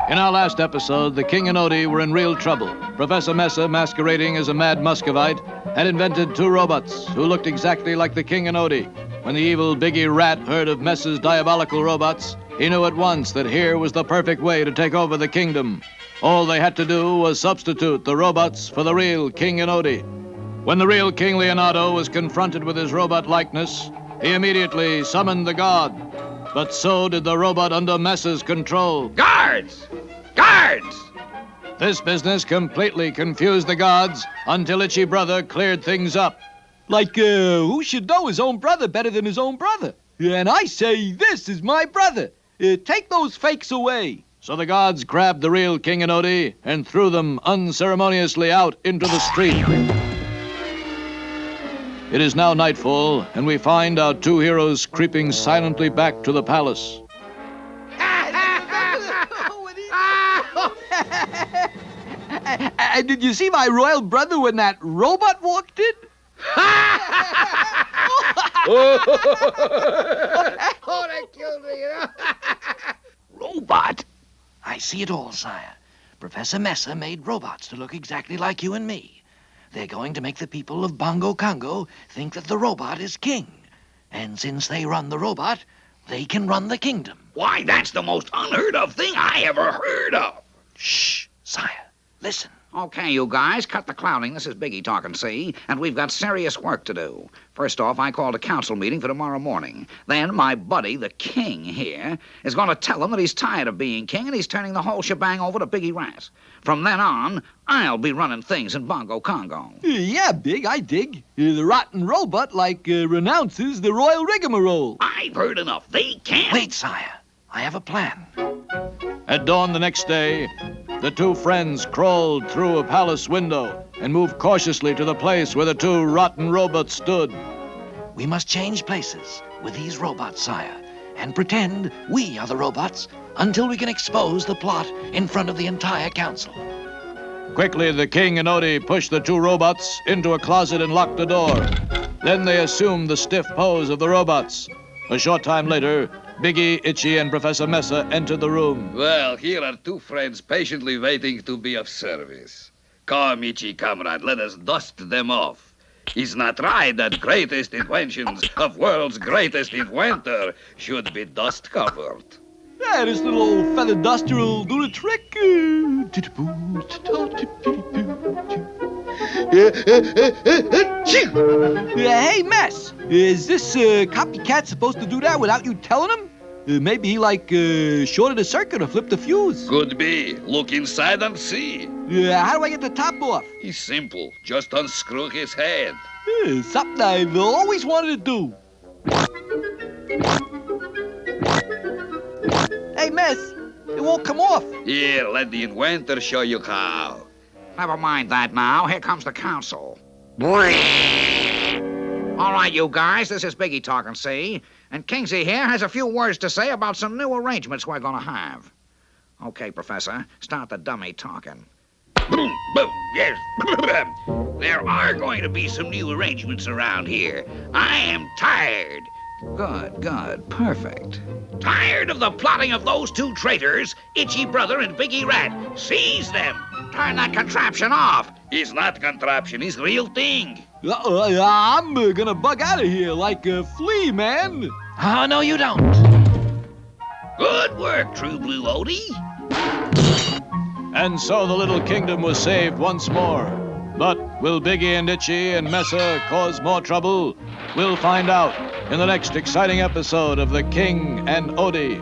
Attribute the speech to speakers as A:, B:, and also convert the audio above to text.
A: In our last episode, the King and Odie were in real trouble. Professor Messer, masquerading as a mad Muscovite, had invented two robots who looked exactly like the King and Odie. When the evil Biggie Rat heard of Messer's diabolical robots, he knew at once that here was the perfect way to take over the kingdom. All they had to do was substitute the robots for the real King and Odie. When the real King Leonardo was confronted with his robot likeness, he immediately summoned the god. But so did the robot under Messer's control.
B: Guards! Guards!
A: This business completely confused the gods until Itchy Brother cleared things up.
C: Who should know his own brother better than his own brother? And I say, this is my brother. Take those fakes away.
A: So the gods grabbed the real King and Odie and threw them unceremoniously out into the street. It is now nightfall, and we find our two heroes creeping silently back to the palace.
C: Did you see my royal brother when that robot walked in?
B: Oh, that killed me, you know?
D: Robot? I see it all, sire. Professor Messer made robots to look exactly like you and me. They're going to make the people of Bongo Congo think that the robot is king. And since they run the robot, they can run the kingdom.
B: Why, that's the most unheard of thing I ever heard of.
D: Shh, sire. Listen.
B: Okay, you guys, cut the clowning. This is Biggie talking, see? And we've got serious work to do. First off, I called a council meeting for tomorrow morning. Then my buddy, the king here, is going to tell them that he's tired of being king and he's turning the whole shebang over to Biggie Rat. From then on, I'll be running things in Bongo Congo.
C: Yeah, Big, I dig. The rotten robot, renounces the royal rigmarole.
B: I've heard enough. They can't...
D: Wait, sire. I have a plan.
A: At dawn the next day, the two friends crawled through a palace window and moved cautiously to the place where the two rotten robots stood.
D: We must change places with these robots, sire, and pretend we are the robots until we can expose the plot in front of the entire council.
A: Quickly, the King and Odie pushed the two robots into a closet and locked the door. Then they assumed the stiff pose of the robots. A short time later, Biggie, Itchy, and Professor Messer entered the room.
E: Well, here are two friends patiently waiting to be of service. Come, Itchy comrade, let us dust them off. Is not right that greatest inventions of world's greatest inventor should be dust covered?
C: Yeah, this little old feather duster will do the trick. Hey, Mess, is this copycat supposed to do that without you telling him? Maybe he, shorted a circuit or flipped a fuse.
E: Could be. Look inside and see.
C: How do I get the top off?
E: It's simple. Just unscrew his head.
C: Something I've always wanted to do. Hey, Mess, it won't come off.
E: Here, let the inventor show you how.
B: Never mind that now. Here comes the council. All right, you guys, this is Biggie talking, see? And Kingsy here has a few words to say about some new arrangements we're going to have. Okay, Professor, start the dummy talking.
E: Boom, boom, yes. There are going to be some new arrangements around here. I am tired.
B: Good, perfect.
E: Tired of the plotting of those two traitors, Itchy Brother and Biggie Rat. Seize them.
B: Turn that contraption off.
E: It's not contraption, it's real thing.
C: I'm gonna bug out of here like a flea, man.
D: Oh, no, you don't.
E: Good work, True Blue Odie.
A: And so the little kingdom was saved once more. But will Biggie and Itchy and Messer cause more trouble? We'll find out in the next exciting episode of The King and Odie.